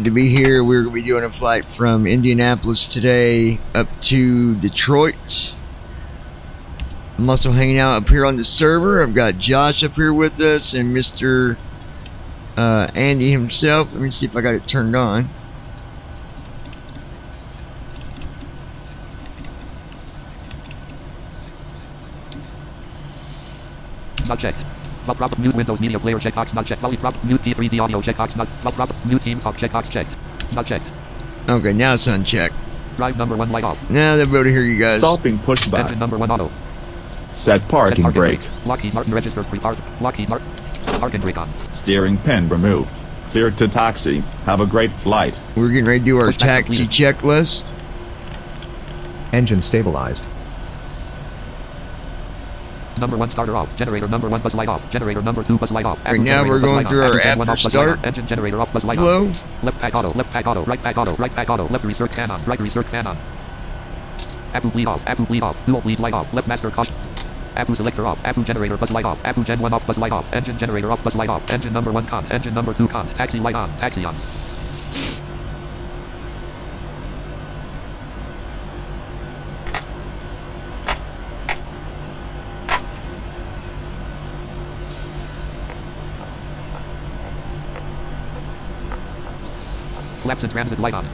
To be here. We're going to be doing a flight from Indianapolis today up to Detroit. I'm also hanging out up here on the server. I've got Josh up here with us and Mr. Andy himself. Let me see if I got it turned on. Not checked. Prop mute Windows Media Player checkbox not checked. Prop mute P3D audio checkbox not prop mute Team Talk checkbox checked. Not checked. Okay, now it's unchecked. Drive number 1 light off. Now they'll be able to hear you guys. Stopping pushback. Engine number 1 auto. Set parking brake. Lockheed Martin registered pre-park. Lockheed Martin. Parking brake on. Steering pin removed. Clear to taxi. Have a great flight. We're getting ready to do our Pushback taxi completed. checklist. Engine stabilized. Number 1 starter off. Generator number 1 bus light off. Generator number 2 bus light off. Right now we're going through our after start engine generator off bus light flow. off. Left pack auto. Left pack auto. Right pack auto. Right pack auto. Left research fan on. Right research fan on. Apu bleed off. Apu bleed off. Dual bleed light off. Left master caution. Apu selector off. Apu generator bus light off. Apu gen 1 off bus light off. Engine generator off bus light off. Engine number 1 con. Engine number 2 con. Taxi light on. Taxi on. Flaps in transit light on.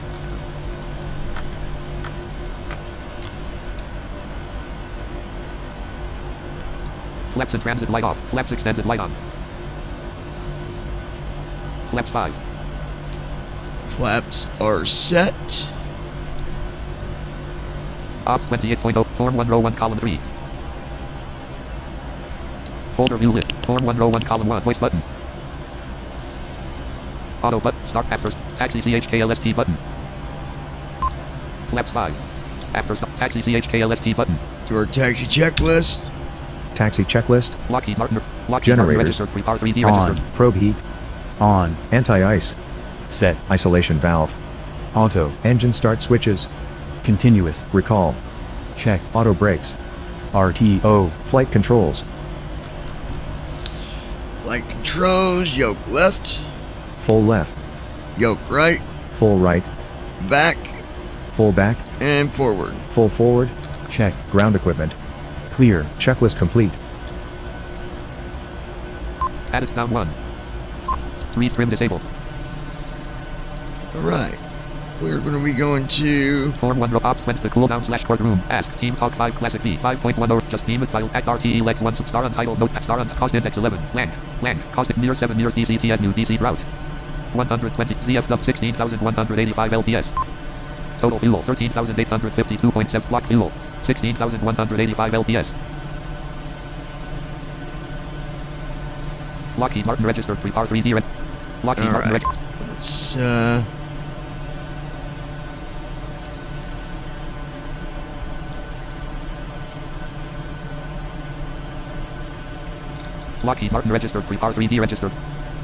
Flaps in transit light off. Flaps extended light on. Flaps 5. Flaps are set. Ops 28.0. Form 1 row 1 column 3. Folder view lit. Form 1 row 1 column 1. Voice button. Auto button. Start after taxi CHKLST button. Flaps 5. After stop taxi CHKLST button. Do our taxi checklist. Taxi checklist. Lockheed Martin Generators. registered. Pre-par 3D On. registered. Probe heat. On. Anti-ice. Set. Isolation valve. Auto. Engine start switches. Continuous. Recall. Check. Auto brakes. RTO. Flight controls. Flight controls. Yoke left. Full left. Yoke right. Full right. Back. Full back. And forward. Full forward. Check. Ground equipment. Clear. Checklist complete. Added down 1. 3 trim disabled. Alright. We're going to be going to... Form 1 row ops went to cooldown / courtroom. Ask Team Talk 5 Classic B 5.1 or just name it file act RTE legs 1 star untitled note star on cost index 11 lang cost near 7 years DCT at new DC route 120 ZFW 16,185 LPS total fuel 13,852.7 block fuel 16,185 LPS Lockheed Martin registered pre-par 3D Lockheed Martin Alright. registered Let's, Lockheed Martin registered pre-par 3D registered.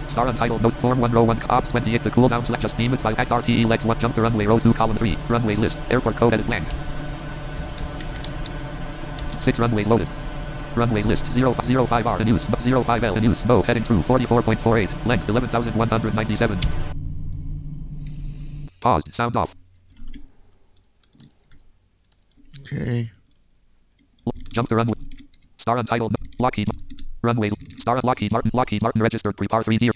Star untitled note form 1 row 1 ops 28 the cooldown / just name it file act RTE legs 1 jump to runway row 2 column 3 runways list airport code edit blank 6 runways loaded runways list 005R in use 05L in use Mo heading through 44.48 length 11,197 paused sound off okay. jump to runway star untitled Lockheed runways star Lockheed Martin registered pre-par 3D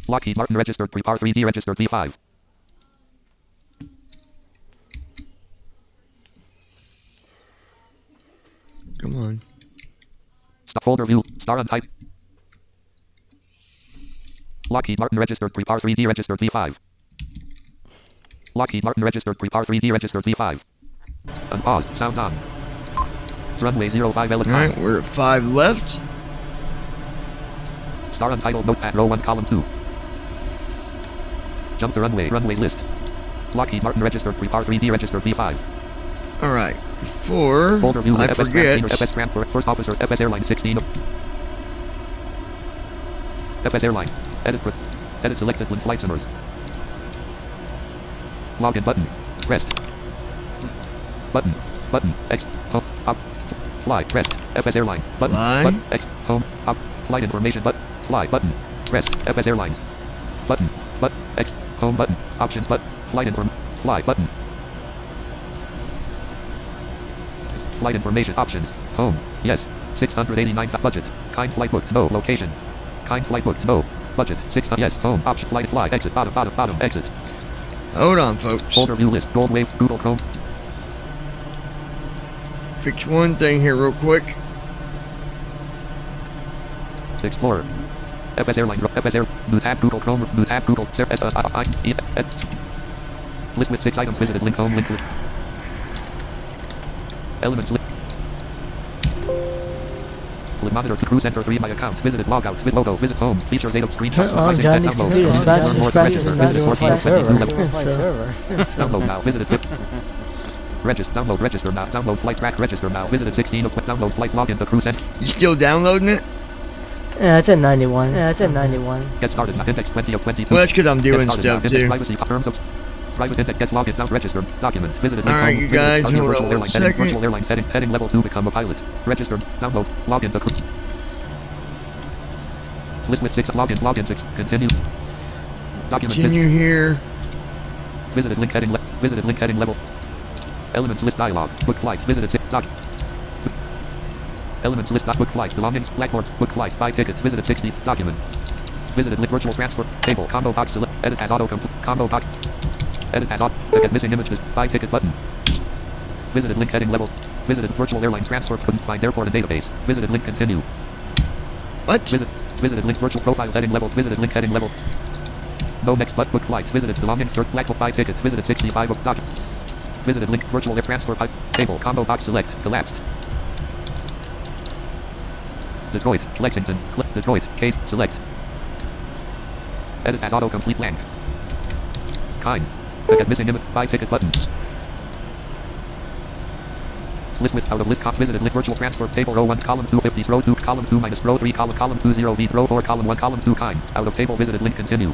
Lockheed Martin registered pre-par 3D registered V5 Come on. stop folder view star untyped Lockheed Martin registered pre-par 3D registered V5 Lockheed Martin registered pre-par 3D registered V5 unpaused sound on runway 05 L Alright, we're at 5 left. star untitled notepad row 1 column 2 jump to runways list Lockheed Martin registered pre-par 3D registered V5 Alright, before folder view I FS forget, FS Frankfurt first officer FS Airline 16 FS Airline edit selected when flight simmers login button pressed button X home up fly pressed FS Airline button Fly. button X home up flight information button fly button Rest. FS Airlines. Button. X. Home button. Options button. Flight inform. Fly button. Flight information options. Home. Yes. 689 budget. Kind flight booked. No. Location. Kind flight booked. No. Budget. 600. Yes. Home. Option. Flight. Fly. Exit. Bottom. Exit. Hold on, folks. Folder view list. Gold Wave. Google Chrome. Fix one thing here real quick. Explorer. FS Airlines. FS Air. New tab. Google Chrome. New tab. Google. List with 6 items visited. Link home. Link. Elements. Monitor to crew center 3 my account. Visited logout with logo. Visit home. Features 8 of screenshots. Oh, John needs to do this. Visit 14 server. Download now. Visited with register. Download register now. Download flight track register now. Visited 16 of download flight login to crew center. You still downloading it? Yeah, it's at 91. Get started now. Index 20 of 22. Well, that's because I'm doing stuff too. Privacy terms of private index gets login now. Register document. Visited. Alright, you guys, hold on 1 second. Virtual airlines heading level 2. Become a pilot. Register. Download. Login to crew. List with 6. Login 6. Continue. Document. Continue here. Visited link heading level. Elements list dialog. Book flight. Visited 6. Elements list. Book flight. Belongings. Blackboard. Book flight. Buy ticket. Visited 60. Document. Visited link virtual transfer. Table. Combo box select. Edit as auto complete. Combo box. Edit as auto. Ticket missing images. Buy ticket button. Visited link heading level. Visited virtual airline transfer. Couldn't find airport and database. Visited link continue. What? Visited link virtual profile heading level. Visited link heading level. No next but book flight. Visited belongings. Search black book. Buy ticket. Visited 65 of document. Visited link virtual air transfer pipe. Table. Combo box select. Collapsed. Detroit. Lexington. Detroit. Kate. Select. Edit as autocomplete lang. Kind. Ticket missing image. Buy ticket button. List with out of list. Visited link virtual transfer. Table row 1 column 250. Row 2 column 2 minus row 3 column 2 0 V. Row 4 column 1 column 2 kind. Out of table visited link continue.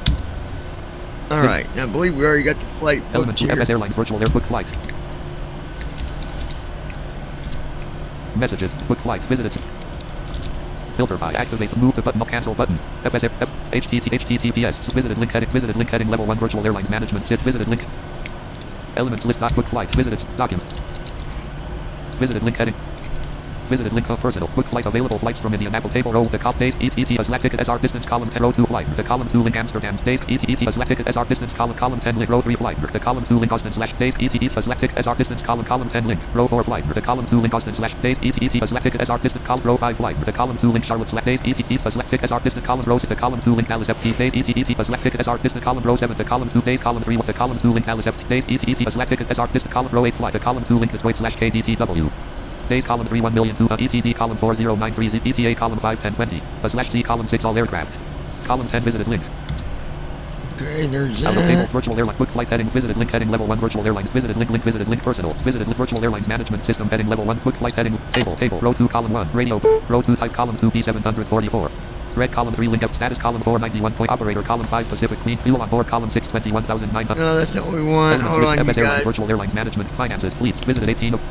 Alright, now I believe we already got the flight booked Element 2 here. FS Airlines virtual air book flight. Messages. Book flight. Visited. Filter by activate the move the button. Cancel button. HTTPS. Visited link heading level 1 virtual airlines management. Visited link. Elements list. Book flight. Visited document. Visited link heading. Visited link of personal. Book flight available flights from Indianapolis. Table row. The cop days. ET as lat ticket SR distance column 10 row 2 flight. The column 2 link Amsterdam days. ET as lat ticket SR distance column 10 link row 3 flight. The column 2 link Austin slash days. ET as lat ticket SR distance column 10 link row 4 flight. The column 2 link Austin slash days. ET as lat ticket SR distance column row 5 flight. The column 2 link Charlotte slash days. ET as lat ticket SR distance column row 6. The column 2 link Dallas FT days. ET as lat ticket SR distance column row 7. The column 2 days column 3. The column 2 link Dallas FT days. ET as lat ticket SR distance column row 8 flight. The column 2 link Detroit slash KDTW. Days column 3 1,000,002 ETD column 4093 Z ETA column 5 1020 slash Z column 6 all aircraft column 10 visited link. Okay, there's Out of table that. virtual airline book flight heading visited link heading level 1 virtual airlines visited link personal visited link virtual airlines management system heading level 1 book flight heading table row 2 column 1 radio row 2 type column 2 B744 red column 3 link up status column 491 point operator column 5 Pacific clean fuel on board column 6 21,900 No, that's not what we want. Hold on, you FS Airlines guys. virtual airlines management finances fleets visited 18 of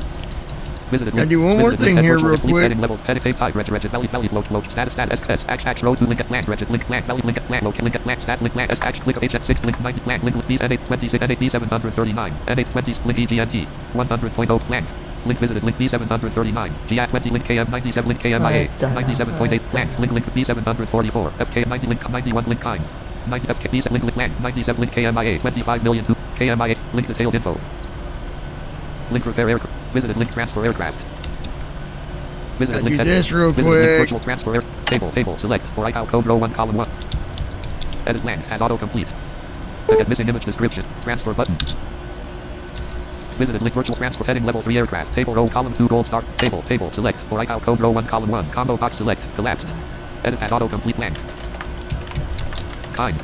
visited Gotta link. do one more Visited thing link here virtual real fleet quick. heading level edit tape type regit valley float status SS ax row 2 link at land regit link land valley link at land link at land stat link land s click HX6 link 90 land link B N826 N8 B739 N820 link EGNT 100.0 plan link visited link B739 GA20 link KM97 link KMIA 97.8 plan link B744 FK90 link 91 link kind 90 FK link land 97 link KMIA 25,000,002 KMIA link detailed info link repair aircraft visited link transfer aircraft visited I'll link do heading. this real Visited link quick. virtual transfer air table select for ICAO code row 1 column 1 edit land as autocomplete ticket missing image description transfer button visited link virtual transfer heading level 3 aircraft table row column 2 gold star table select for ICAO code row 1 column 1 combo box select collapsed edit as autocomplete land kind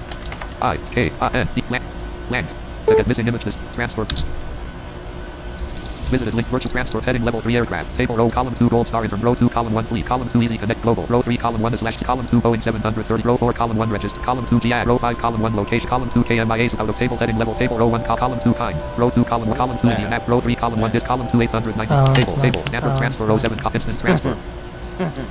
IKIND land ticket missing image transfer visited link virtual transfer heading level 3 aircraft table row column 2 gold star interim row 2 column 1 fleet column 2 easy connect global row 3 column 1 slash column 2 Boeing 730 row 4 column 1 register column 2 GI row 5 column 1 location column 2 KMIA out of table heading level table row 1 column 2 kind row 2 column 1 column 2 Indianapolis row 3 column 1 disc column 2 890 table standard transfer row 7 instant transfer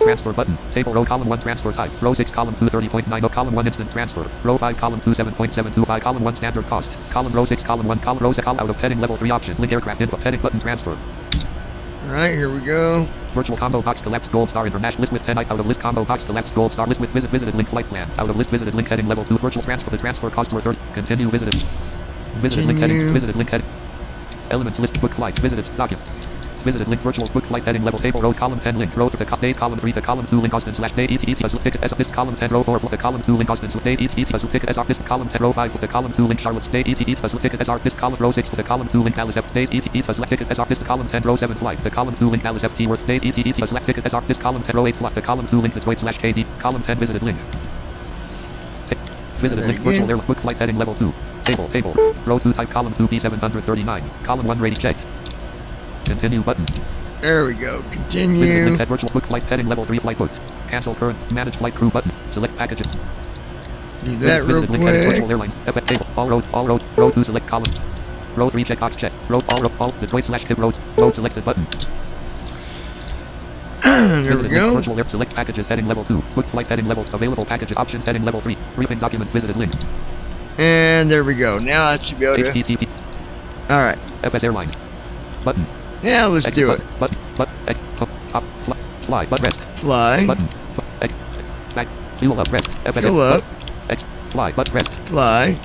Transfer button. Table row column 1 transfer type. Row 6 column 2 30.90 column 1 instant transfer. Row 5 column 2 7.725 column 1 standard cost. Column row 6 column 1 column row 6 column out of heading level 3 option. Link aircraft info heading button transfer. Alright, here we go. Virtual combo box collapse gold star international list with 10 out of list combo box collapse gold star list with visited link flight plan. Out of list visited link heading level 2 virtual transfer. The transfer costs were 30. Continue visited. Visited link heading. Visited link heading. Elements list book flight. Visited document. Visited link virtual book flight heading level table rows column 10 link row to the days column 3 to column 2 link Austin slash day ET as ticket as this column 10 row 4 to column 2 link Austin day ET as ticket as this column 10 row 5 to column 2 link Charlotte's day ET as ticket as this column row 6 to the column 2 link Dallas F days ET as ticket as this column 10 row 7 flight the column 2 link Dallas FT worth days ET as ticket as this column 10 row 8 flight the column 2 link Detroit slash KD column 10 visited link. Visited link virtual air book flight heading level 2 table row 2 type column 2 P739 column 1 ready checked. Continue button. There we go. Visited Continue. link at virtual book flight heading level 3 flight booked. Cancel current manage flight crew button. Select packages. Do that real Visited link heading virtual quick. airlines. FF table. All road. Row 2 select column. Row 3 checkbox check. Row all Detroit slash hip road. Load selected button. There we Visited link go. virtual air select packages heading level 2. Booked flight heading level available packages options heading level 3. Briefing document visited link. And there we go. Now I should be able to. HTTP. Alright. FS Airlines. Button. Yeah, let's do it. Button. Top. Fly. But rest. Fly. Button. Back. Fuel up. Rest. FS. Fuel up. X. Fly. But rest. Fly.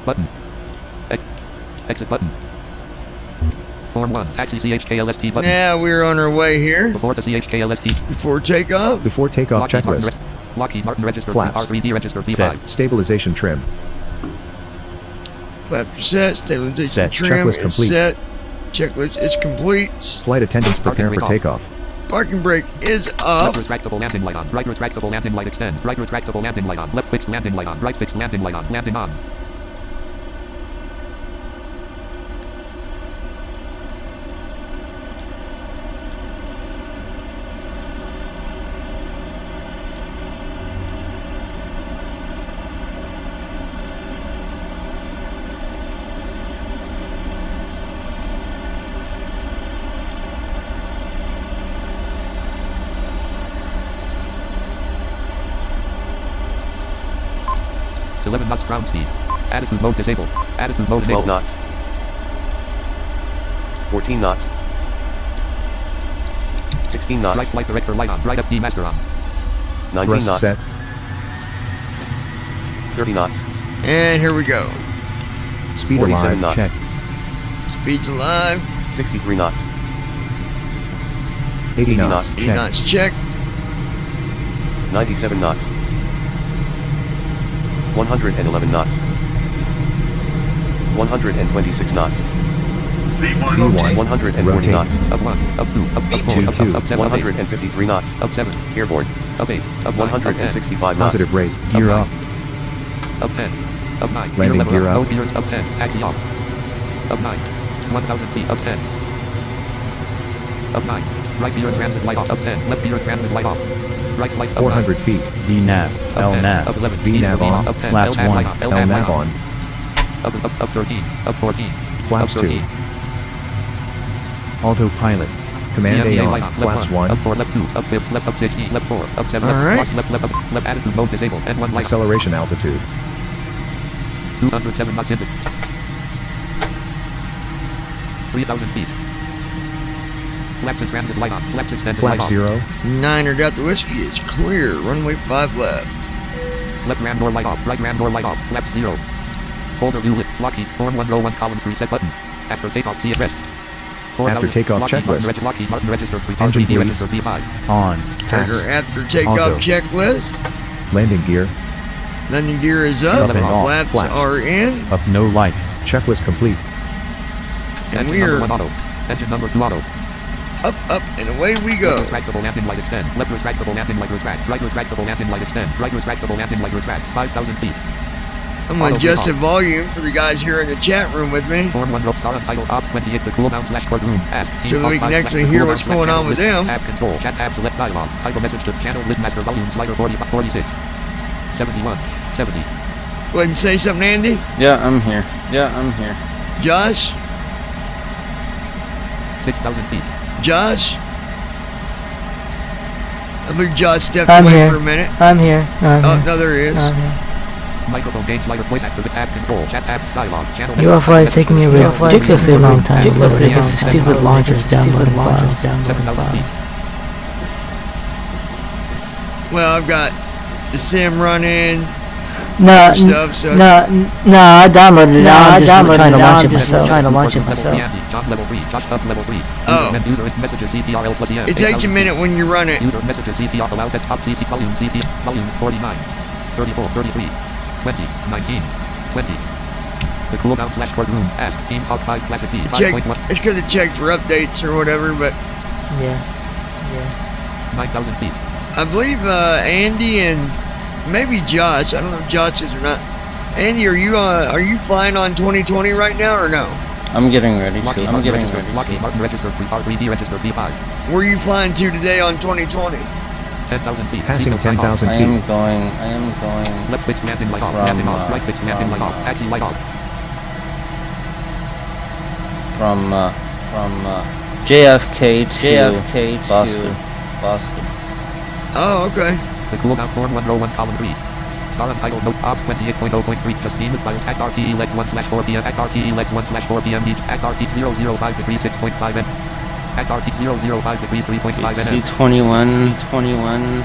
Button. Exit button. Form 1. Taxi CHKLST button. Now we're on our way here. Before the CHKLST. Before takeoff. Before takeoff checklist. Lockheed Martin registered. Flaps. R3D registered. Set. B5. Stabilization trim. Flaps are set. Stabilization Set. trim Checklist is complete. set. Checklist is complete. Flight attendants prepare for takeoff. Parking brake is Left off. retractable landing light on. Right retractable landing light extend. Right retractable landing light on. Left fixed landing light on. Right fixed landing light on. Landing on. To 11 knots ground speed. Attitude mode disabled. Attitude mode 12 enabled. knots. 14 knots. 16 knots. Right flight director light on. Right FD master on. 19 Thrust knots. set. 30 knots. And here we go. Speed 47 alive. knots. Check. Speed's alive. 63 knots. 80 80 knots. knots. 80 Check. knots check. 97 knots. 111 knots. 126 knots. V1. 140 Rotate. knots. Up 1. Up 2. Up 4. V2. Up 7. Up 8. 153 knots. Up 7. Airborne. Up 8. Up 9. Up 10. 165 knots. Positive rate. Gear Up up. Up 10. Up 9. Landing level gear up. Nose gears up 10. Taxi off. Up 9. 1,000 feet. Up 10. Up 9. Right gear transit light off. Up 10. Left gear transit light off. Right flight up 400 feet. VNAV. Up 10. LNAV. Up 11. VNAV on. Up 10. Flaps LNAV 1. light on. LNAV light LNAV on. on. 9. Up 13. Up 14. Flaps up 13. 2. Autopilot. Command A CMDA on. light on. Flaps Left 1. Up 4. Left 2. Up 5. Left up 16. Left 4. Up 7. All Left. right. Left attitude mode disabled. N1 light on. Acceleration altitude. 207 knots into 3,000 feet. Flaps and transit light on. Flaps extended light Flaps off. 0. Niner Delta Whiskey is clear. Runway 5 left. Left ram door light off. Right ram door light off. Flaps 0. Folder view lift. Lockheed. Form 1 row 1 column 3 set button. After takeoff see at rest. 4,000. After takeoff Lockheed checklist. Martin, Lockheed Martin registered 3. Engine R3D bleed. registered V5. On. Trigger Pass. after takeoff Auto. checklist. Landing gear. Landing gear is up. Up and off. Flaps Flaps. are in. Up no lights. Checklist complete. And Engine we number are 1 auto. Engine number 2 auto. up, and away we go. Left retractable landing light extend. Left retractable landing light retract. Right retractable landing light extend. Right retractable landing light retract. 5,000 feet. I'm going to Auto adjust the recall. volume for the guys here in the chat room with me. Form 1 rope star untitled Ops 28 the cooldown slash courtroom. Ask. So Team we Ops can 5 actually slash hear cooldown what's slash going on channel with list. them. Tab control. Chat tab select dialogue. Title message to channels list master volume slider 46. 71. 70. Go ahead and say something, Andy. Yeah, I'm here. Yeah, I'm here. Josh. 6,000 feet. Josh? I believe Josh stepped I'm away here. for a minute. I'm here. I'm Oh, here. no, there he is. I'm here. Microphone gain slider voice activate tab control chat tab dialogue channel. UFO is taking me a ridiculously long time. Ridiculously long. Stupid launches downloading files. 7,000 feet. Well, I've got the sim running. No, Stuff, so- no, I downloaded it. I'm just trying to launch it myself. Trying to launch it myself. Job level 3. Josh Hub level 3. Oh. User messages CTRL plus EM. It takes a minute when you run it. User messages CTR allow desktop CT volume 49. 34, 33, 20, 19, 20. The cooldown / courtroom. Ask Team Talk 5 Classic B. Check. 5.1. It's because it checked for updates or whatever, but Yeah. 9,000 feet. I believe Andy and maybe Josh. I don't know if Josh is or not. Andy, are you flying on 2020 right now or no? I'm getting ready Lockheed to. Martin registered. Lockheed Martin registered. R3D registered B5. Where are you flying to today on 2020? 10,000 feet. Passing Sequence light off. 10,000 I feet. am going. Left click landing light off. From, Landing off. Right click landing from, light off. Taxi light off. From JFK to Boston. Oh, okay. The cooldown form 1 row 1 column 3. Star untitled note ops 28.0.3 just beam with file act RTE legs 1/4 p.m. act RTE legs 1/4 p.m. act RT 005 degrees 6.5 n. Act RT 005 degrees 3.5 n. C21.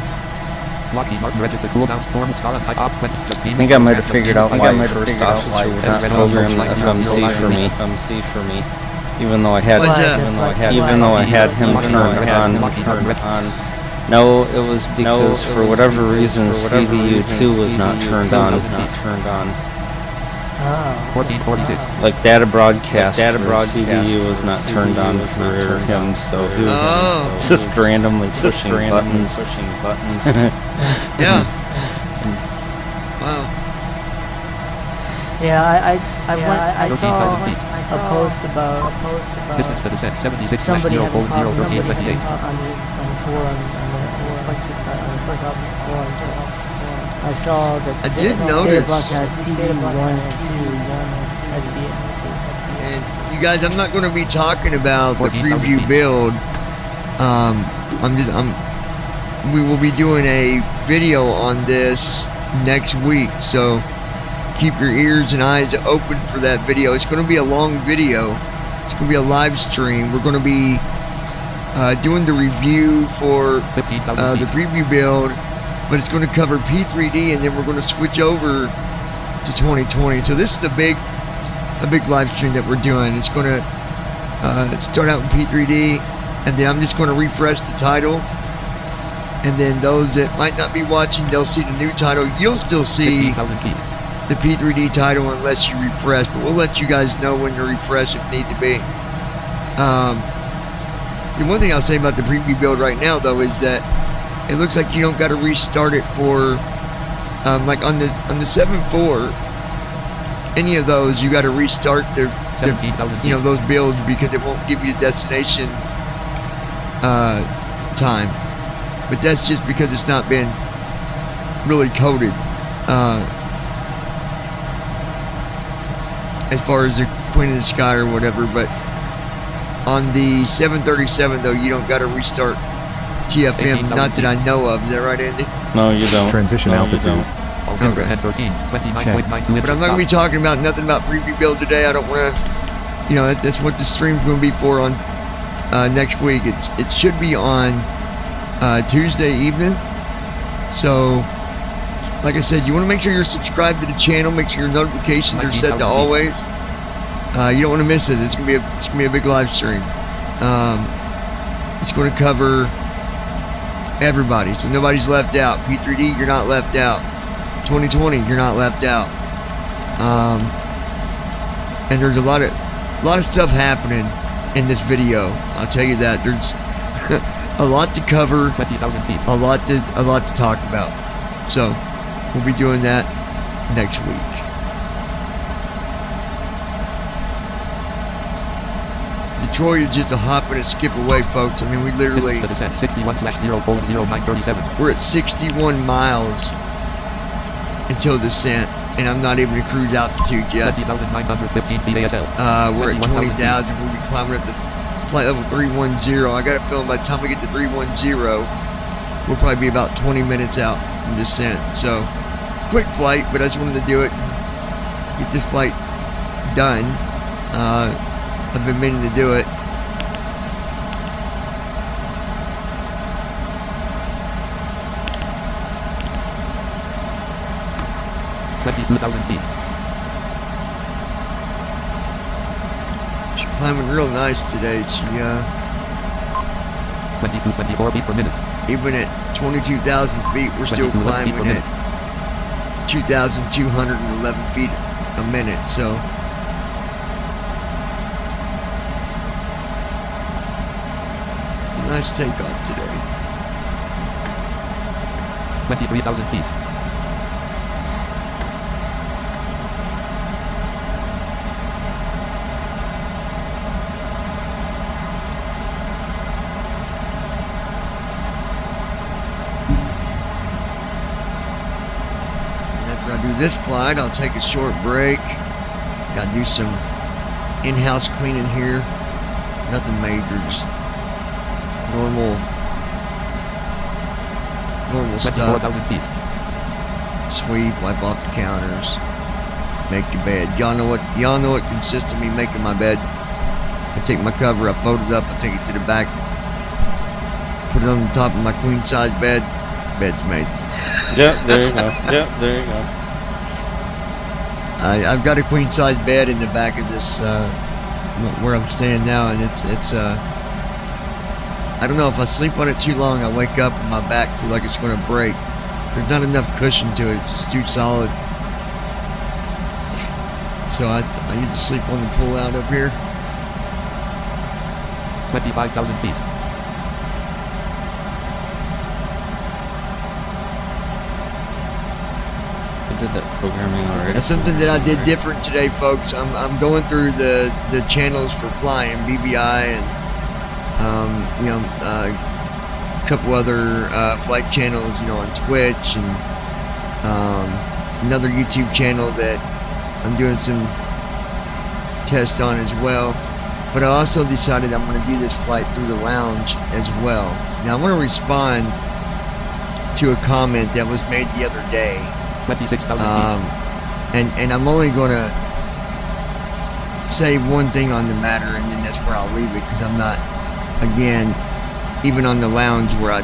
Lockheed Martin registered cooldown form star untitled ops 20 just beam. I think I might have figured out why first officer would not program the FMC for me. Even though I had What's that? him turned on. No, it was because for whatever reason CVU2 was not turned on. Oh. 1446. Like data broadcast for CVU was not turned on for him, so he was Oh. just randomly pushing buttons. Yeah. Wow. Yeah, I saw 13,000 feet. a post about Distance to descent 76 somebody having 0 problems 13 on the 28. forum, on the first officer forum. I saw that I did Data notice. broadcast CV1 and 2 had to be And you guys, I'm not going to be talking about the 14,000 preview feet. build. We will be doing a video on this next week, so keep your ears and eyes open for that video. It's going to be a long video. It's going to be a live stream. We're going to be doing the review for 15,000 the feet. preview build, but it's going to cover P3D, and then we're going to switch over to 2020. So this is a big live stream that we're doing. It's going to start out in P3D, and then I'm just going to refresh the title, and then those that might not be watching, they'll see the new title. You'll still see 15,000 feet. the P3D title unless you refresh, but we'll let you guys know when to refresh if need to be. The one thing I'll say about the preview build right now, though, is that it looks like you don't got to restart it for, like on the 7.4, any of those, you got to restart the 17,000 feet. those builds because it won't give you the destination time. But that's just because it's not been really coded. As far as the Queen of the Sky or whatever, but on the 737 though, you don't got to restart TFM, not that I know of. Is that right, Andy? No, you don't. Transition No, you altitude. don't. Altimeter Okay. 1013 29.92 But I'm not going to be talking about nothing about preview build today. I don't want to, that's what the stream's going to be for on next week. It should be on Tuesday evening. So, like I said, you want to make sure you're subscribed to the channel. Make sure your notifications are set to always. You don't want to miss it. It's gonna be a big live stream. It's going to cover everybody, so nobody's left out. P3D, you're not left out. 2020, you're not left out. And there's a lot of stuff happening in this video. I'll tell you that. There's a lot to cover, 20,000 feet. a lot to talk about. So we'll be doing that next week. Detroit is just a hop and a skip away, folks. I mean, we literally, Distance to descent 61/0:0937. we're at 61 miles until descent, and I'm not even at cruise altitude yet. 20,915 feet ASL. We're at 21,000 20,000. We'll be climbing up to flight level 310. I got a feeling by the time we get to 310, we'll probably be about 20 minutes out from descent. So, quick flight, but I just wanted to do it. Get this flight done. I've been meaning to do it. $22,000 feet. She's climbing real nice today. She 24 feet per minute. even at 22,000 feet, we're still 22 feet climbing per minute. at 2,211 feet a minute. So nice takeoff today. 23,000 feet. After I do this flight, I'll take a short break. Gotta do some in-house cleaning here. Nothing major, just normal stuff. 24,000 feet. Sweep, wipe off the counters, make the bed. Y'all know what consists of me making my bed. I take my cover, I fold it up, I take it to the back, put it on the top of my queen size bed. Bed's made. Yep, there you go. Yep, there you go. I've got a queen size bed in the back of this where I'm staying now, and it's I don't know, if I sleep on it too long, I wake up and my back feels like it's going to break. There's not enough cushion to it. It's just too solid. So I need to sleep on the pull out up here. 25,000 feet. I did that programming already. That's something that I did different today, folks. I'm going through the channels for flying, BBI, and a couple other flight channels, on Twitch, and another YouTube channel that I'm doing some tests on as well. But I also decided I'm going to do this flight through the lounge as well. Now I want to respond to a comment that was made the other day. 26,000 feet. And I'm only going to say one thing on the matter, and then that's where I'll leave it, because I'm not, again, even on the lounge where I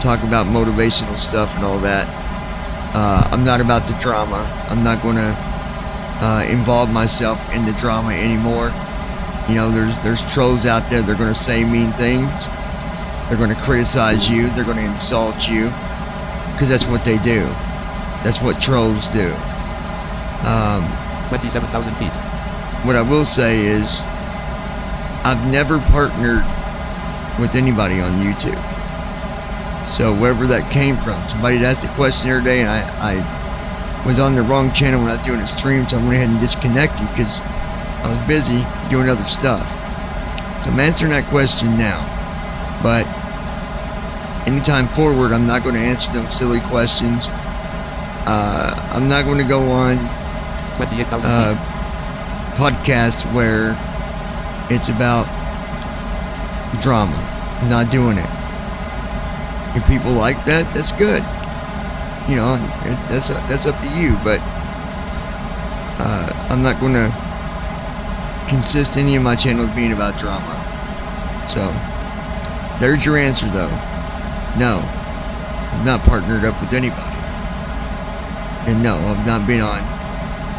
talk about motivational stuff and all that, I'm not about the drama. I'm not going to involve myself in the drama anymore. There's trolls out there. They're going to say mean things. They're going to criticize you. They're going to insult you, because that's what they do. That's what trolls do. 27,000 feet. What I will say is, I've never partnered with anybody on YouTube. So wherever that came from, somebody asked a question the other day, and I was on the wrong channel when I was doing a stream, so I went ahead and disconnected because I was busy doing other stuff. So I'm answering that question now. But anytime forward, I'm not going to answer them silly questions. I'm not going to go on 28,000 feet. podcasts where it's about drama. I'm not doing it. If people like that, that's good. That's up to you. But I'm not going to consist any of my channels being about drama. So there's your answer, though. No, I'm not partnered up with anybody. And no, I've not been on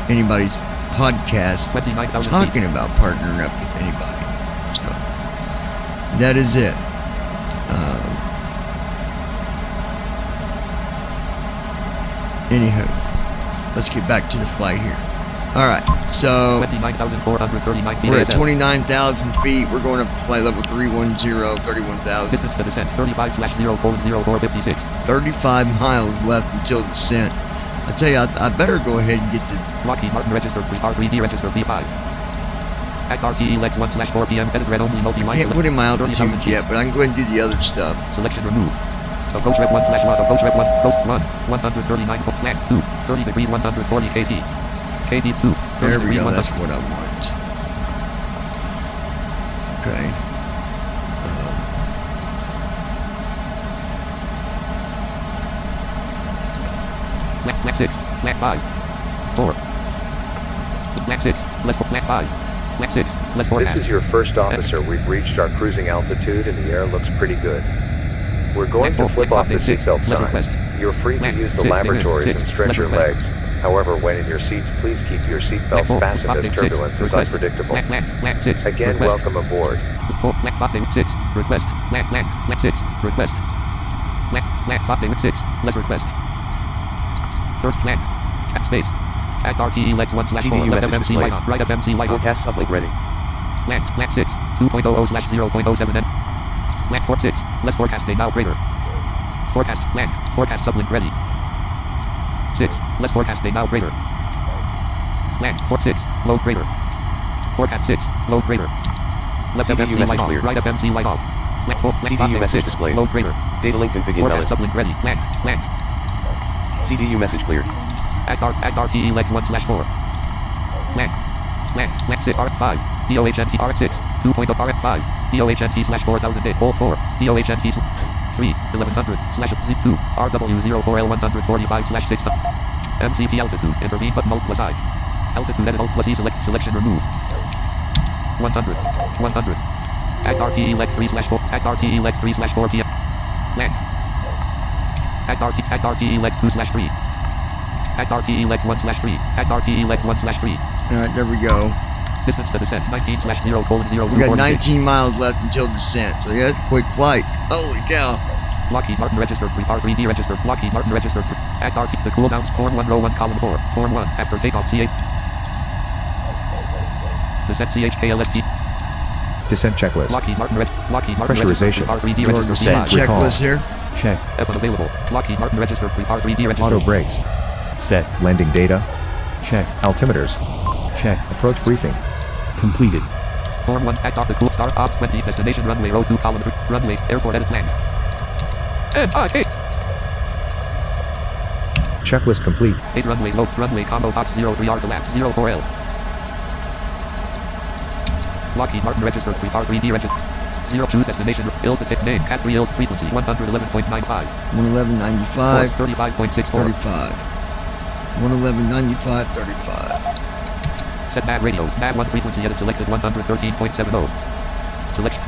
anybody's podcast 29,000 feet. talking about partnering up with anybody. So that is it. Anywho, let's get back to the flight here. All right, so 29,439 feet. we're at ASL. 29,000 feet. We're going up to flight level 310, 31,000. Distance to descent 35/0.0456. 35 miles left until descent. I tell you, I better go ahead and get to. Lockheed Martin registered for Star 3D registered V5. Act RTE legs 1/4 p.m. Edit red only I multi-line. can't put in my altitude 30,000 feet. yet, but I can go ahead and do the other stuff. Selection removed. Approach rep 1/1. Approach rep 1. Coast 1. 139. Land 2. 30 degrees 140 kT. KT 2. 30 There we degrees go. 100. That's what I want. Okay. Black 6. Black 5. 4. Black 6. Less 4. Black 5. Black 6. Less forecast. This is your first officer. We've reached our cruising altitude and the air looks pretty good. We're going to flip off the seatbelt sign. You're free to use the lavatories and stretch your legs. However, when in your seats, please keep your seatbelt fastened as turbulence is unpredictable. Black 6. Again, welcome aboard. Black 5 6. Request. Black 6. Request. Black 5 6. Less request. Third flag. At space. At RTE legs 1/4. CDU Left message FMC display. light on. Right FMC light on. Forecast uplink ready. Black 6. 2.00/0.07 and Black 4 6. Less forecast day now greater. Forecast blank. Forecast sublink ready. 6. Less forecast day now greater. Blank 4 6. Low greater. Forecast 6. Low greater. Left CDU FMC message light on. cleared. Right FMC light on. Black 4. Black CDU 5 message 6. displayed. Low greater. Data link config invalid. Forecast sublink ready. Blank. CDU message cleared. At RTE legs 1/4. Blank 6 RF5. DOHNT RF6. 2.0 RF5. DOHNT/4008. 4. DOHNT 3. 1100/Z2. RW04L145/6. MCP altitude. Intervene button alt plus I. Altitude edit alt plus E selection removed. 100. At RTE legs 3/4. At RTE legs 3/4 PM. Blank. At RTE legs 2/3. At RTE legs 1/3. At RTE legs 1/3. Alright, there we go. Distance to descent 19/0:0. We got 19 miles left until descent, so yeah, it's a quick flight. Holy cow. Lockheed Martin registered. R3D registered. Lockheed Martin registered. At RT. The cooldowns. Form 1 row 1 column 4. Form 1 after takeoff CH. Descent CHKLST. Descent checklist. Lockheed Martin Pressurization. registered. R3D Your registered. descent P5. checklist here. Check. F unavailable. Lockheed Martin registered. R3D registered. Auto brakes. Set. Landing data. Check. Altimeters. Check. Approach briefing. Completed. Form 1 at the cool star ops 20 destination runway row 2 column 3 runway airport edit plan. MIA. Checklist complete. 8 runways low runway combo box 03 R collapse 04L. Lockheed Martin registered. R3D registered. 0 choose destination. Ills to take name. Cat 3 Ills frequency 111.95. 111.95. 35.64. 35. 111.95. 35. Set bad radios. Bad 1 frequency edit selected 113.70. Selection.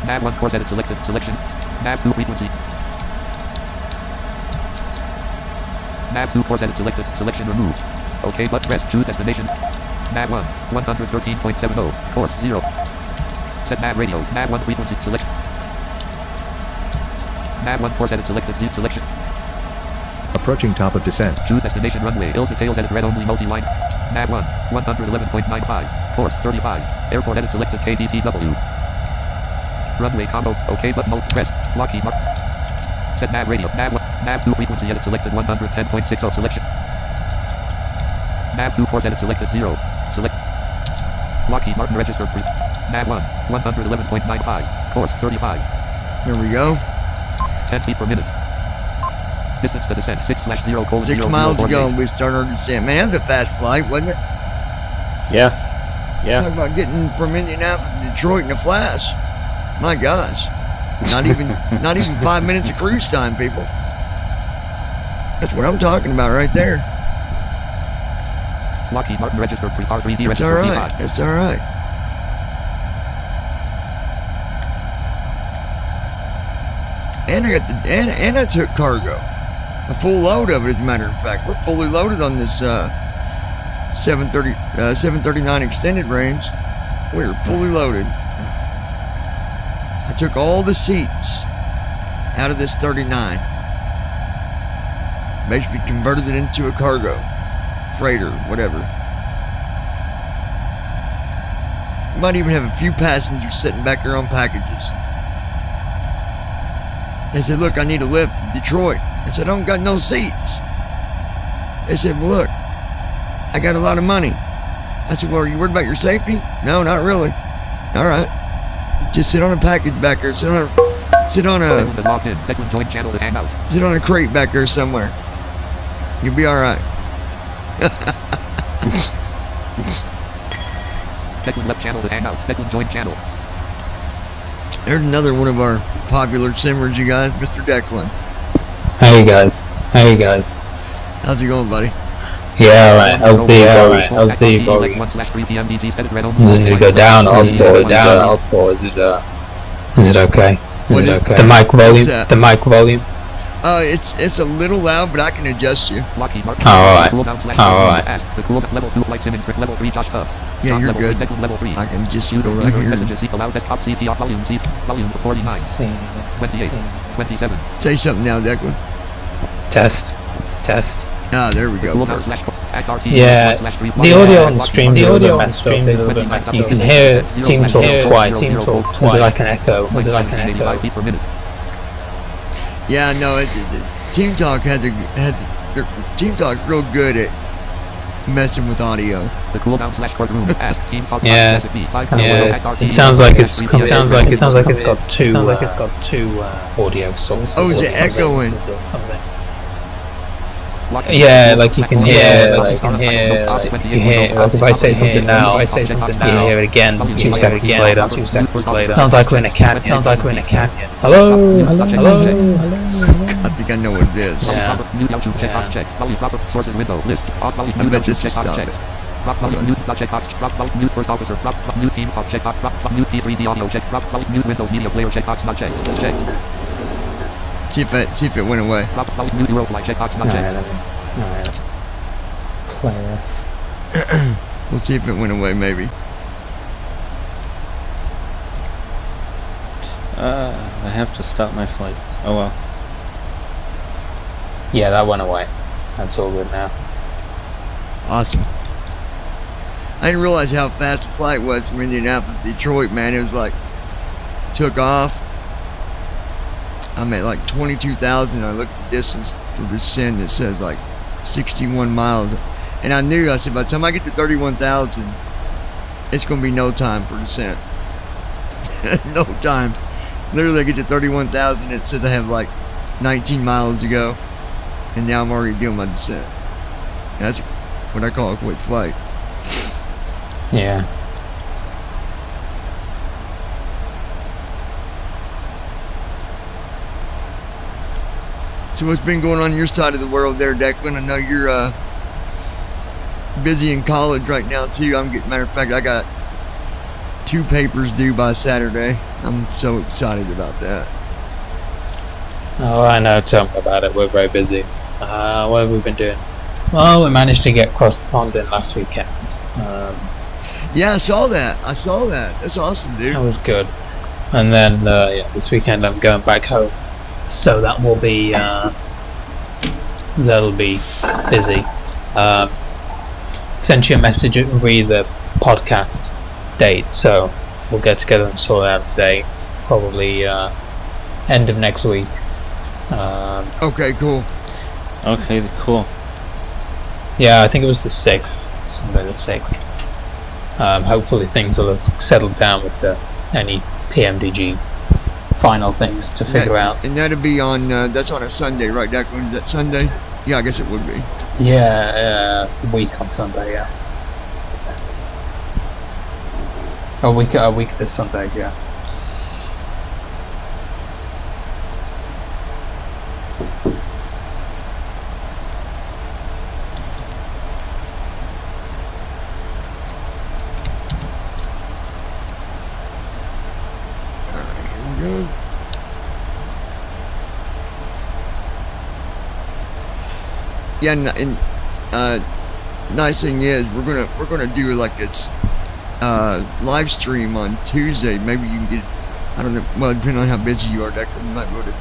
Bad 1 course edit selected. Selection. Bad 2 frequency. Bad 2 course edit selected. Selection removed. OK but press choose destination. Bad 1. 113.70. Course 0. Set bad radios. Bad 1 frequency selection. Bad 1 course edit selected. Z selection. Approaching top of descent. Choose destination runway. Ills details edit red only multi-line. Nav 1. 111.95. Course 35. Airport edit selected KDTW. Runway combo. OK button alt press. Lockheed Martin. Set nav radio. Nav 1. Nav 2 frequency edit selected 110.60 selection. Nav 2 course edit selected 0. Select. Lockheed Martin registered brief. Nav 1. 111.95. Course 35. There we go. 10 feet per minute. Distance to descent 6/0:0. 6 miles to go and we start our descent. Man, that was a fast flight, wasn't it? Yeah. Talk about getting from Indianapolis to Detroit in a flash. My gosh. Not even 5 minutes of cruise time, people. That's what I'm talking about right there. Lockheed Martin registered R3D That's registered alright. P5. That's alright. And I took cargo. A full load of it, as a matter of fact. We're fully loaded on this 739 extended range. We're fully loaded. I took all the seats out of this 39. Basically converted it into a cargo. Freighter, whatever. Might even have a few passengers sitting back there on packages. They said, look, I need a lift to Detroit. I said, I don't got no seats. They said, well, look, I got a lot of money. I said, well, are you worried about your safety? No, not really. All right. Just sit on a package back there. Sit on a Declan is logged in. Declan joined channel to hang out. sit on a crate back there somewhere. You'll be all right. Declan left channel to hang out. Declan joined channel. There's another one of our popular simmers, you guys, Mr. Declan. Hey guys. Hey guys. How's it going, buddy? Yeah, alright. How's the volume? Does it need to go down or up, or is it okay? What Is is- it okay? The mic volume. What's that? The mic volume. It's a little loud, but I can adjust you. Alright. The cooldown level 2 flight sim in level 3 Josh Tubbs. Yeah, Top you're level good. three, Declan level 3. I can just User go right here. messages seek allow desktop CTR volume seat volume 49 28 27. Say something now, Declan. Test. Ah, there we go. Cooldown Perfect. / act RT Yeah, /3 the audio on the streams are a little messed up. You can hear Team Talk twice. Was it like an echo? feet per minute. Yeah, no, Team Talk Team Talk's real good at messing with audio. The cooldown / courtroom ask team talk Yeah, it sounds like it's got two audio sources. Oh, is it echoing? Yeah, like you can hear, like if I say something now, you hear it again 2 seconds later. Sounds like we're in a canyon. Hello. I think I know what it is. Yeah. Sources window list. I bet this is stop it. Mute first officer. Mute team talk check. Mute P3D audio check. Mute Windows media player checkbox not check. Check. See if it went away. Mute Eurofly checkbox not check. Alright. Play this. We'll see if it went away, maybe. I have to stop my flight. Oh well. Yeah, that went away. That's all good now. Awesome. I didn't realize how fast the flight was from Indianapolis to Detroit, man. It was like, took off. I'm at like 22,000. I looked at the distance for descent. It says like 61 miles. And I knew, I said, by the time I get to 31,000, it's going to be no time for descent. No time. Literally, I get to 31,000. It says I have like 19 miles to go. And now I'm already doing my descent. That's what I call a quick flight. Yeah. So what's been going on your side of the world there, Declan? I know you're busy in college right now too. Matter of fact, I got 2 papers due by Saturday. I'm so excited about that. Oh, I know. Tell me about it. We're very busy. What have we been doing? Well, we managed to get across the pond in last weekend. Yeah, I saw that. That's awesome, dude. That was good. And then, yeah, this weekend I'm going back home. So that will be, that'll be busy. Sent you a message with the podcast date, so we'll get together and sort out the date. Probably, end of next week. Okay, cool. Okay, cool. Yeah, I think it was the 6th. Sunday the 6th. Hopefully things will have settled down with any PMDG final things to figure out. And that'll be on, that's on a Sunday, right, Declan? Is that Sunday? Yeah, I guess it would be. Yeah, a week on Sunday, yeah. A week this Sunday, yeah. Go. Yeah, and nice thing is we're gonna do like it's live stream on Tuesday. Maybe you can get, I don't know, well, depending on how busy you are, Declan, you might be able to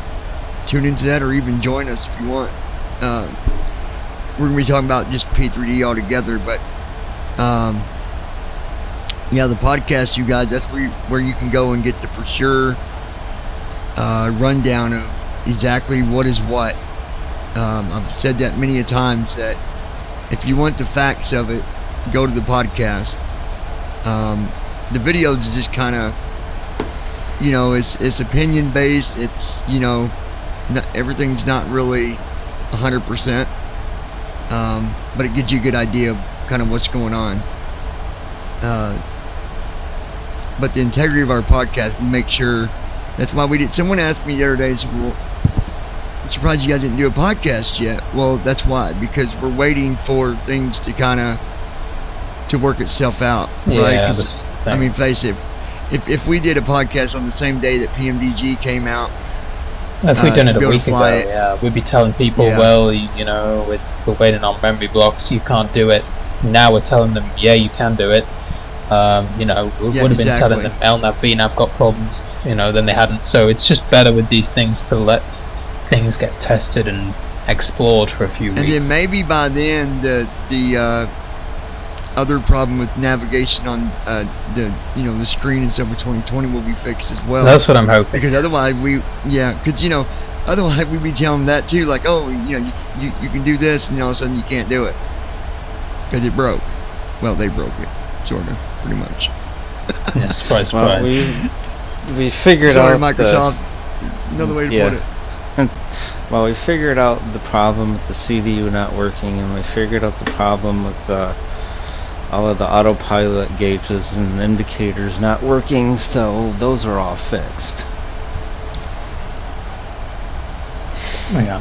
tune into that or even join us if you want. We're gonna be talking about just P3D altogether, but yeah, the podcast, you guys, that's where you can go and get the for sure rundown of exactly what is what. I've said that many a times that if you want the facts of it, go to the podcast. The videos is just kind of, you know, it's opinion based. It's, you know, everything's not really 100%, but it gives you a good idea of kind of what's going on. But the integrity of our podcast, we make sure That's why we did. Someone asked me the other day, said, well, I'm surprised you guys didn't do a podcast yet. Well, that's why, because we're waiting for things to kind of to work itself out, right? Yeah, this is the thing. I mean, face it, if we did a podcast on the same day that PMDG came out, if we'd done to it be a able to week ago, fly it. yeah, we'd be telling people, Yeah. well, you know, we're waiting on memory blocks, you can't do it. Now we're telling them, yeah, you can do it. You know, we Yeah, would have been exactly. telling them LNAV, VNAV got problems, you know, then they hadn't. So it's just better with these things to let things get tested and explored for a few and weeks. then maybe by then the other problem with navigation on the screen and stuff with 2020 will be fixed as well. That's what I'm hoping. Because otherwise otherwise we'd be telling them that too, like, oh, you can do this, and all of a sudden you can't do it because it broke. Well, they broke it, sort of, pretty much. Yeah, surprise, Well, surprise. we figured Sorry, out Microsoft. Another way to Yeah. put it. Well, we figured out the problem with the CDU not working, and we figured out the problem with all of the autopilot gauges and indicators not working, so those are all fixed. Oh, yeah.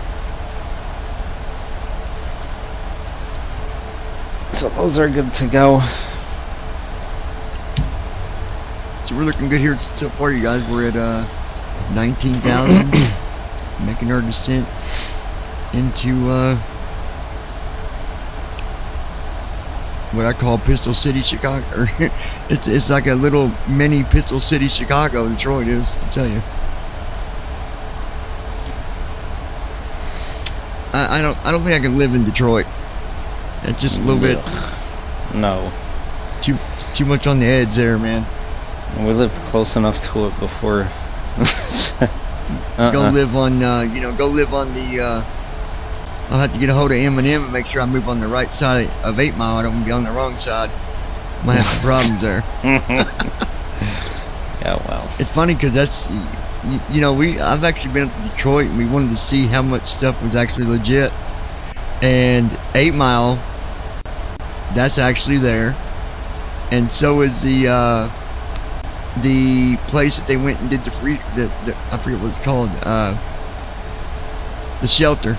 So those are good to go. So we're looking good here so far, you guys. We're at 19,000, making our descent into what I call Pistol City, Chicago. Or it's like a little mini Pistol City, Chicago. Detroit is, I tell you. I don't think I can live in Detroit. It's just a little bit No. too much on the edge there, man. We lived close enough to it before. Go live on, go live on the. I'll have to get a hold of Eminem and make sure I move on the right side of 8 Mile. I don't want to be on the wrong side. Might have some problems there. Yeah, well. It's funny because that's, I've actually been up to Detroit and we wanted to see how much stuff was actually legit. And 8 Mile, that's actually there. And so is the place that they went and did I forget what it's called, the shelter,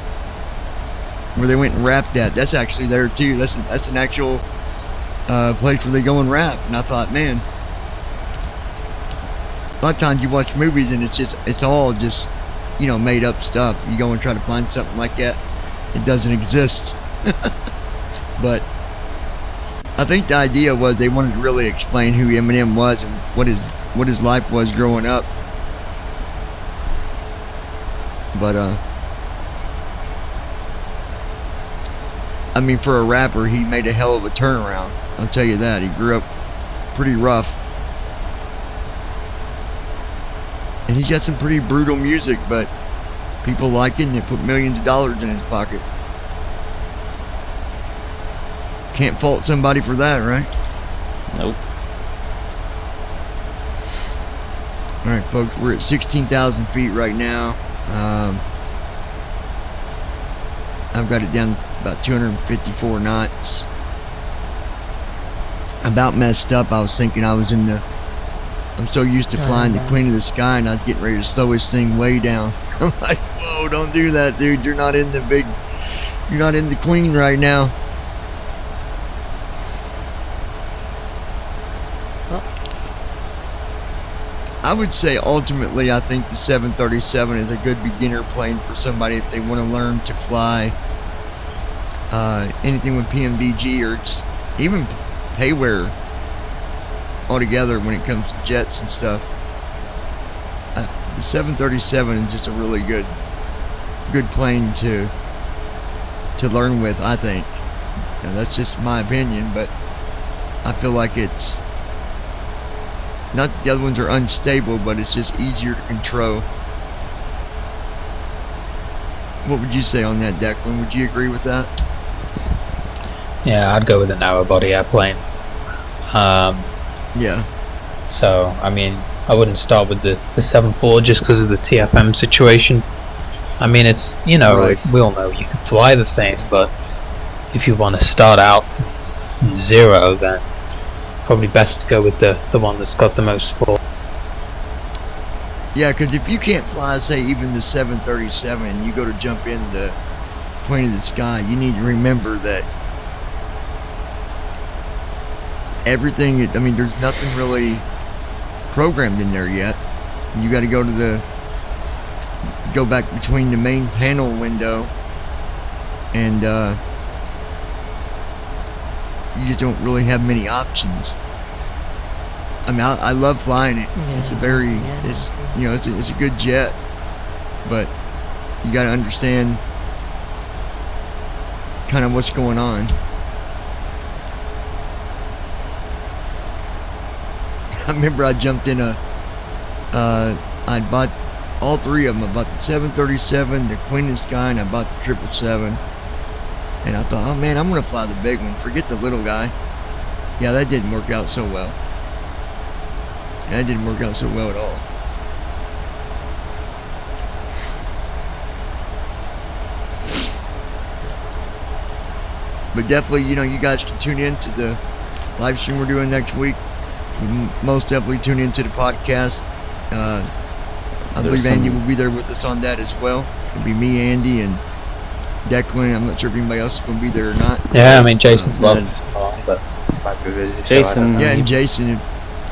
where they went and rapped that. That's actually there too. That's an actual place where they go and rap. And I thought, man, a lot of times you watch movies and it's all just, made up stuff. You go and try to find something like that, it doesn't exist. But I think the idea was they wanted to really explain who Eminem was and what his life was growing up. But I mean, for a rapper, he made a hell of a turnaround. I'll tell you that. He grew up pretty rough. And he's got some pretty brutal music, but people like it and they put millions of dollars in his pocket. Can't fault somebody for that, right? Nope. Alright, folks, we're at 16,000 feet right now. I've got it down about 254 knots. About messed up. I was thinking I'm so used to flying the Queen of the Sky, and I was getting ready to slow this thing way down. I'm like, whoa, don't do that, dude. You're not in the Queen right now. I would say ultimately I think the 737 is a good beginner plane for somebody if they want to learn to fly anything with PMDG or just even payware altogether when it comes to jets and stuff. The 737 is just a really good plane to learn with, I think. Now, that's just my opinion, but I feel like it's not the other ones are unstable, but it's just easier to control. What would you say on that, Declan? Would you agree with that? Yeah, I'd go with a narrow body airplane. Yeah. So, I mean, I wouldn't start with the 7.4 just because of the TFM situation. I mean, it's, Right. we all know you can fly the thing, but if you want to start out from zero, then probably best to go with the one that's got the most support. Yeah, because if you can't fly, say, even the 737, and you go to jump in the Queen of the Sky, you need to remember that everything, I mean, there's nothing really programmed in there yet. You got to go back between the main panel window and you just don't really have many options. I mean, I love flying it. It's it's a good jet, but you got to understand kind of what's going on. I remember I jumped in I bought all three of them. I bought the 737, the Queen of the Sky, and I bought the 777. And I thought, oh man, I'm going to fly the big one. Forget the little guy. Yeah, that didn't work out so well. That didn't work out so well at all. But definitely, you guys can tune in to the live stream we're doing next week. Most definitely tune into the podcast. I believe Andy will be there with us on that as well. It'll be me, Andy, and Declan. I'm not sure if anybody else is going to be there or not. Yeah, I mean, Jason's welcome. But Jason, yeah, and Jason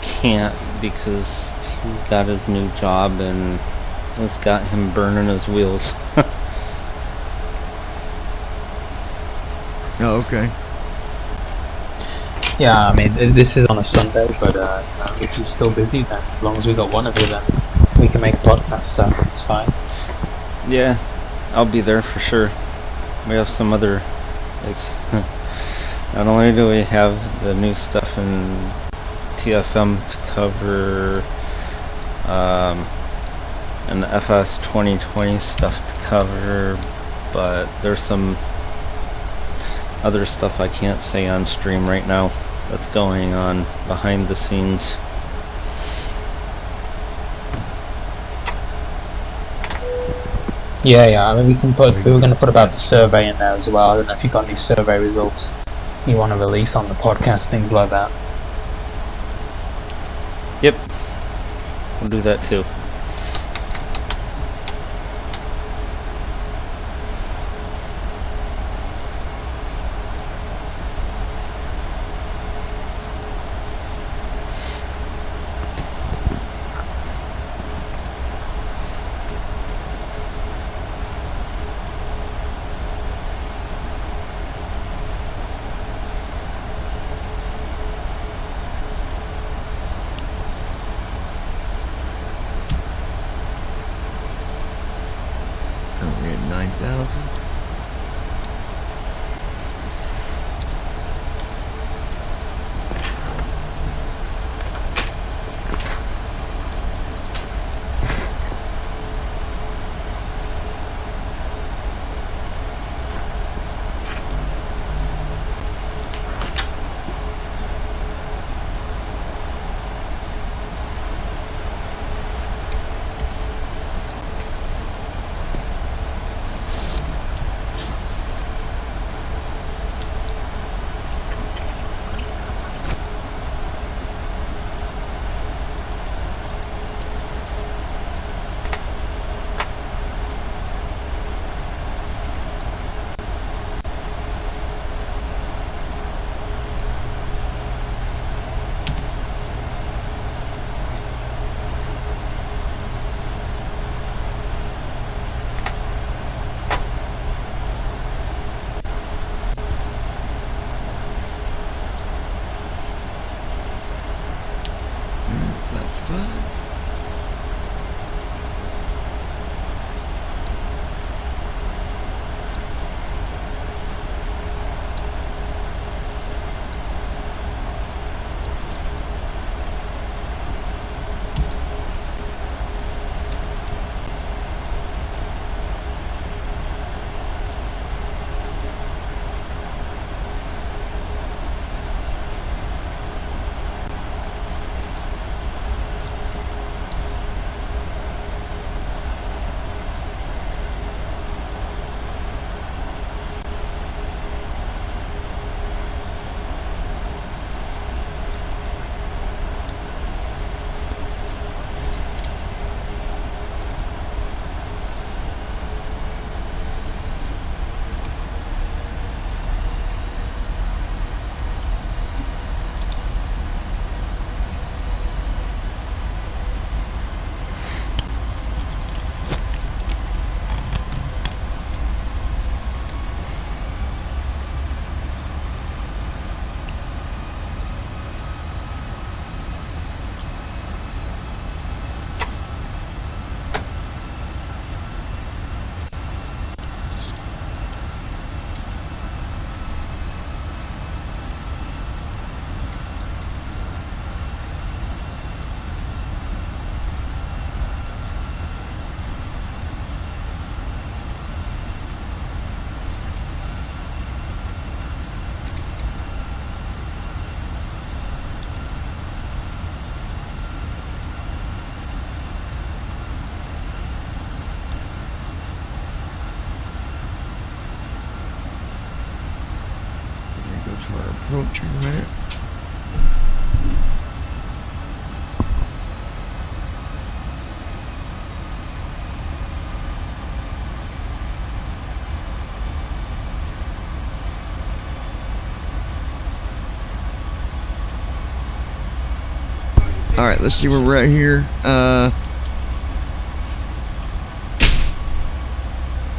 can't because he's got his new job and it's got him burning his wheels. Oh, okay. Yeah, I mean, this is on a Sunday, but if he's still busy, then as long as we got one of you, then we can make a podcast, so it's fine. Yeah, I'll be there for sure. We have some other, not only do we have the new stuff in TFM to cover, and the FS 2020 stuff to cover, but there's some other stuff I can't say on stream right now that's going on behind the scenes. Yeah, I mean, we were going to put about the survey in there as well. I don't know if you got any survey results you want to release on the podcast, things like that. Yep, we'll do that too. Currently at 9,000. We're approaching a minute. Alright, let's see where we're at here.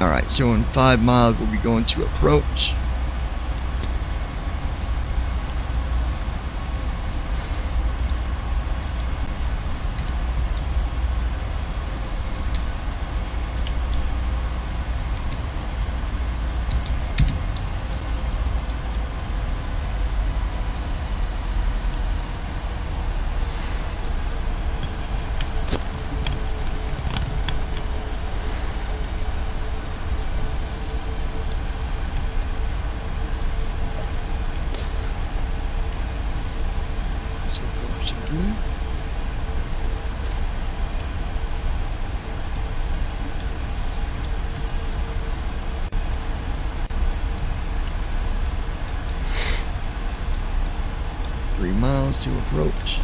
Alright, so in 5 miles we'll be going to approach. So far, so good. Three miles to approach.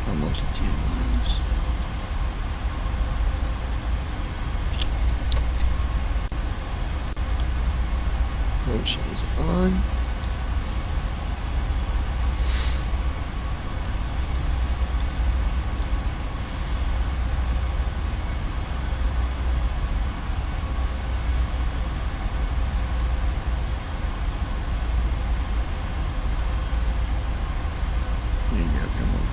Almost 10 miles. Approach is on. There you go, come on.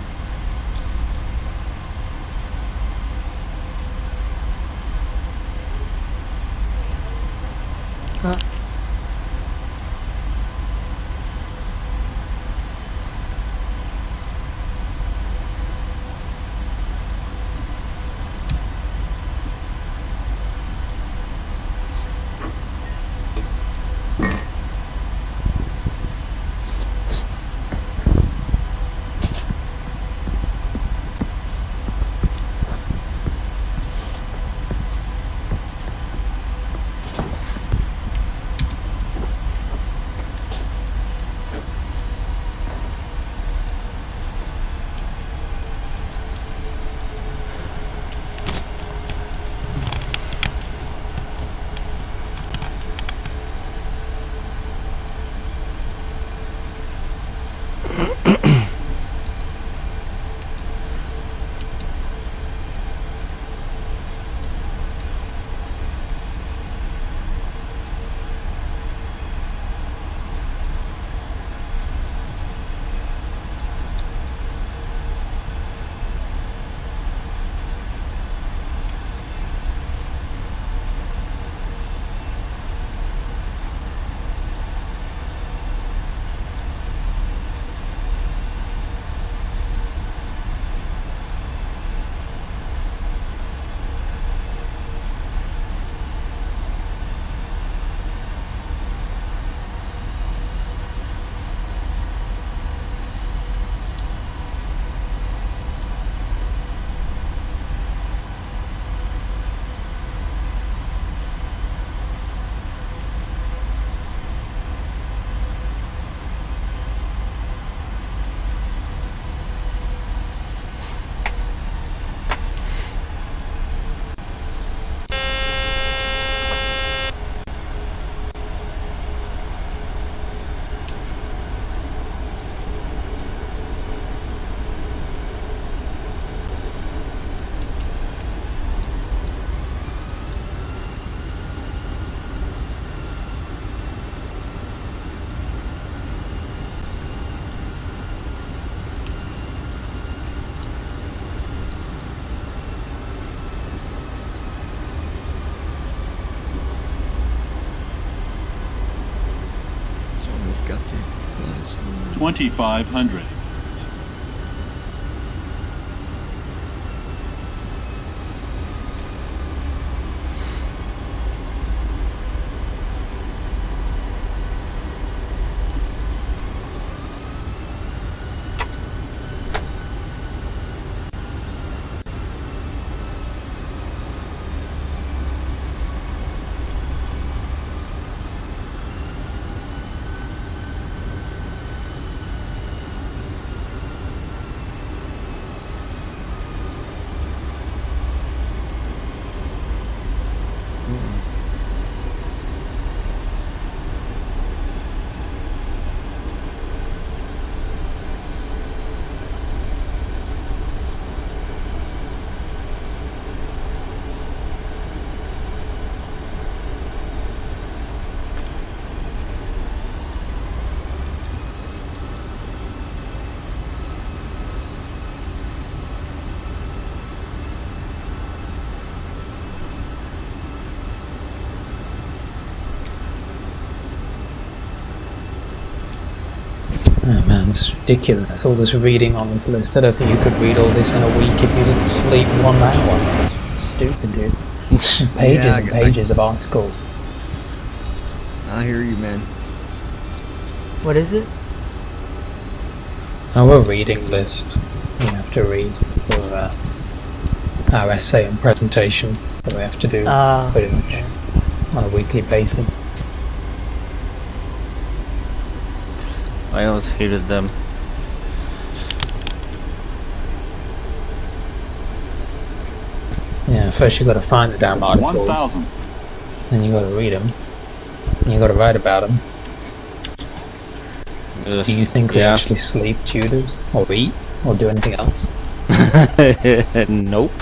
2,500. Oh man, it's ridiculous. All this reading on this list. I don't think you could read all this in a week if you didn't sleep 1 hour. It's stupid, dude. Pages and pages of articles. I hear you, man. What is it? Our reading list we have to read for our essay and presentation that we have to do pretty much on a weekly basis. I always hated them. Yeah, first you got to find the damn articles, 1,000. then you got to read them, and you got to write about them. Do you think we actually sleep, tutors, or eat, or do anything else? Nope.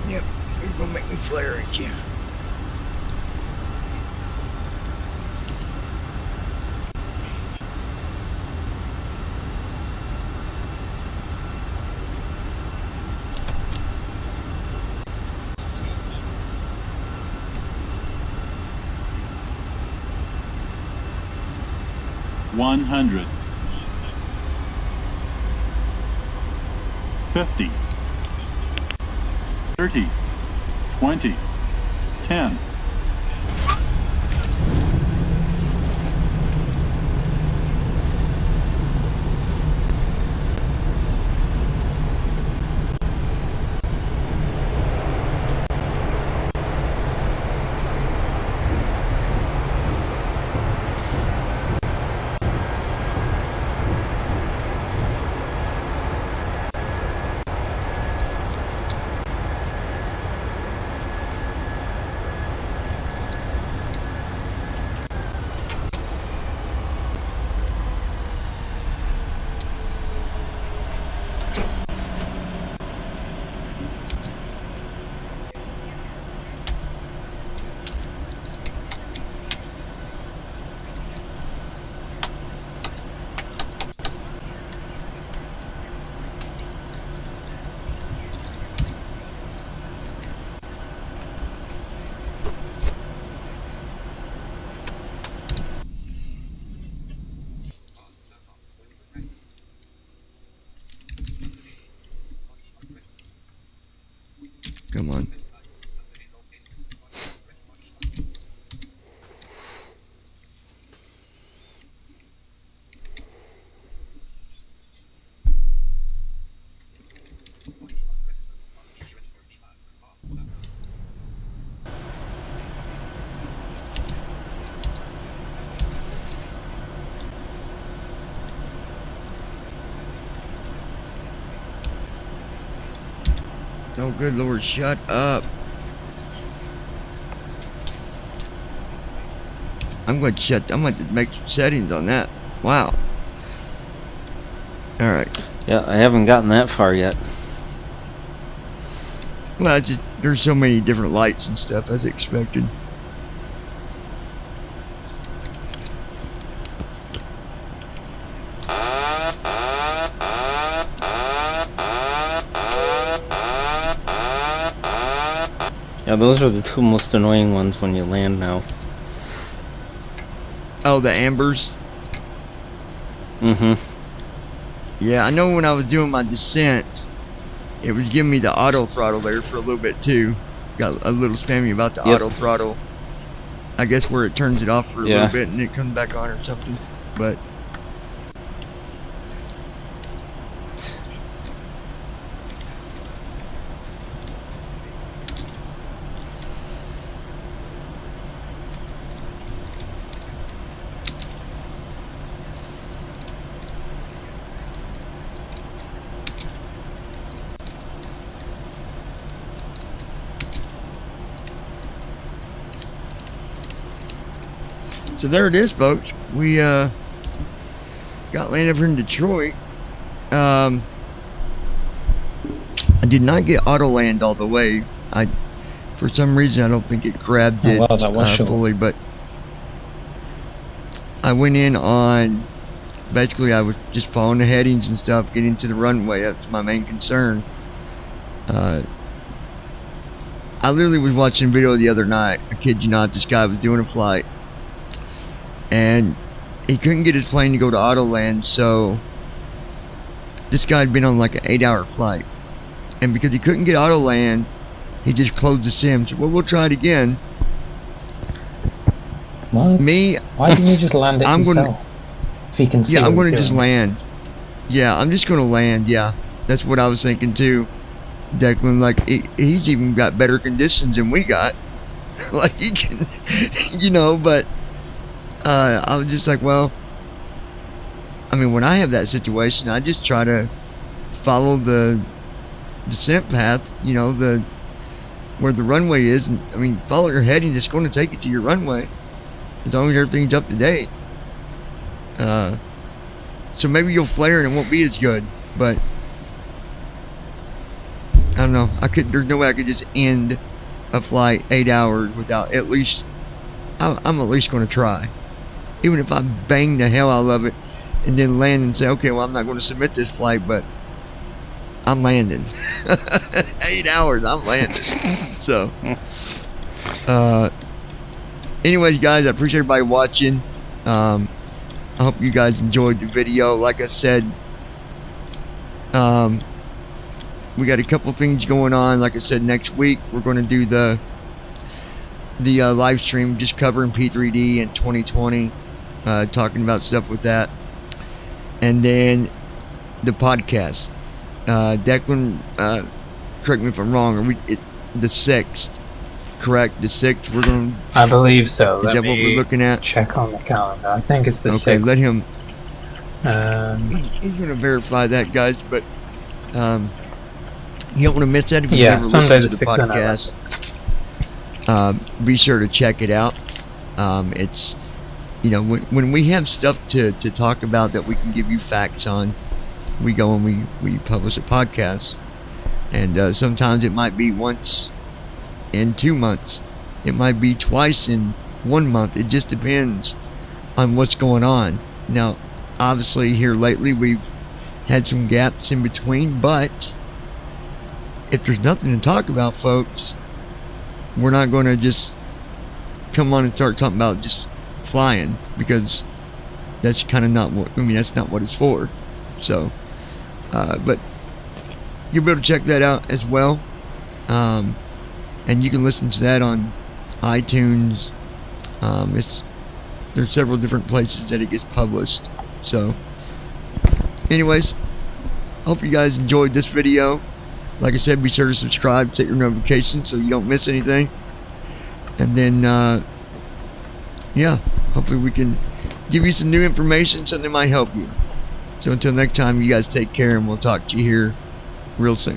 Yep, you're gonna make me flare at you. $100. 50. 30. 20. 10. Come on. Oh, good Lord, shut up. I'm going to make settings on that. Wow. All right. Yeah, I haven't gotten that far yet. Well, there's so many different lights and stuff as expected. Yeah, those are the two most annoying ones when you land now. Oh, the ambers? Mm-hmm. Yeah, I know when I was doing my descent, it was giving me the auto throttle there for a little bit too. Got a little spammy about the auto throttle. I guess where it turns it off for a little bit and it comes back on or something. But so there it is, folks. We got land over in Detroit. I did not get auto land all the way. For some reason, I don't think it grabbed it fully, but I went in on, basically I was just following the headings and stuff, getting to the runway. That's my main concern. I literally was watching a video the other night. I kid you not, this guy was doing a flight and he couldn't get his plane to go to auto land, so this guy had been on like an 8-hour flight, and because he couldn't get auto land, he just closed the sim. So, well, we'll try it again. What? Me, why didn't you just land it yourself? If he can see. Yeah, I'm going to just land. Yeah, I'm just going to land. Yeah, that's what I was thinking too, Declan. Like he's even got better conditions than we got. Like he can, you know, but I was just like, well, I mean, when I have that situation, I just try to follow the descent path, you know, where the runway is, and I mean, follow your heading. It's going to take you to your runway as long as everything's up to date. So maybe you'll flare and it won't be as good, but I don't know. There's no way I could just end a flight 8 hours without at least. I'm at least going to try. Even if I bang the hell out of it and then land and say, okay, well, I'm not going to submit this flight, but I'm landing. 8 hours, I'm landing. So, anyways, guys, I appreciate everybody watching. I hope you guys enjoyed the video. Like I said, we got a couple things going on. Like I said, next week we're going to do the live stream just covering P3D in 2020, talking about stuff with that, and then the podcast. Declan, correct me if I'm wrong. The 6th, correct? The 6th. We're going. I believe so. Is that what we're looking at? Check on the calendar. I think it's the 6th. Okay, let him. He's going to verify that, guys. But you don't want to miss that if you never listen to the podcast. Be sure to check it out. It's, you know, when we have stuff to talk about that we can give you facts on, we go and we publish a podcast. And sometimes it might be once in 2 months. It might be twice in 1 month. It just depends on what's going on. Now, obviously here lately we've had some gaps in between, but if there's nothing to talk about, folks, we're not going to just come on and start talking about just flying, because that's kind of not what, I mean, that's not what it's for. So, but you'll be able to check that out as well. And you can listen to that on iTunes. There's several different places that it gets published. So, anyways, hope you guys enjoyed this video. Like I said, be sure to subscribe, set your notifications so you don't miss anything. And then, yeah, hopefully we can give you some new information, something that might help you. So until next time, you guys take care, and we'll talk to you here real soon.